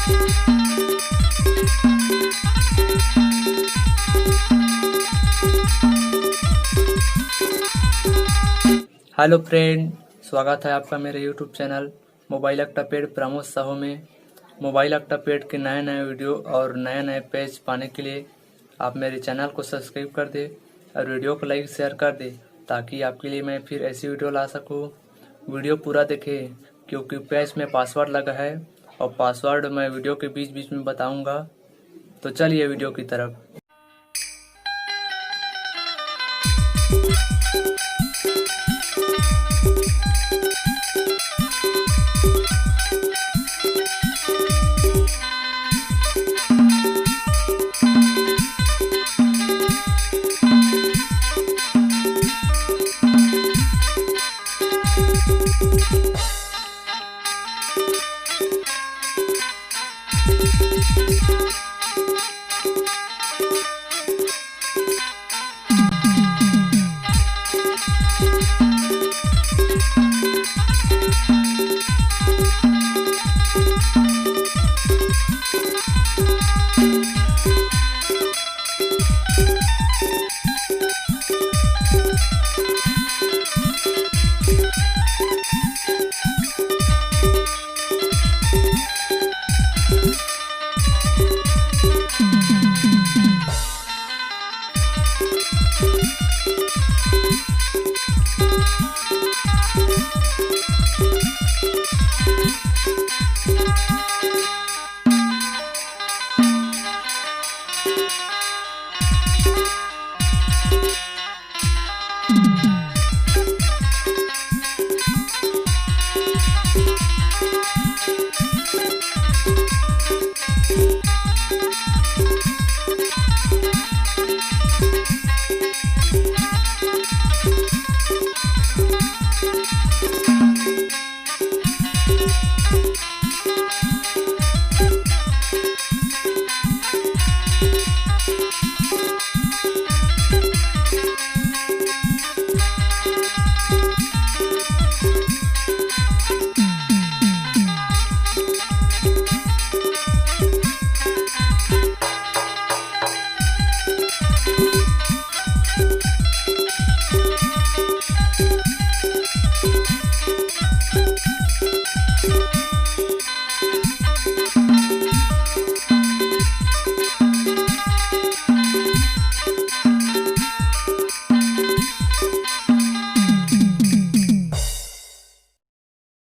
Hello friend, स्वागत है आपका मेरे YouTube channel mobile octapad Pramod Sahu में। मोबाइल ऑक्टापेड के नए नए वीडियो और नए नए पेज पाने के लिए आप मेरे चैनल को सब्सक्राइब कर दे और वीडियो को लाइक शेयर कर दे, ताकि आपके लिए मैं फिर ऐसी वीडियो ला सकूं। वीडियो पूरा देखें क्योंकि पेज में पासवर्ड लगा है और पासवर्ड मैं वीडियो के बीच बीच में बताऊंगा। तो चलिए वीडियो की तरफ।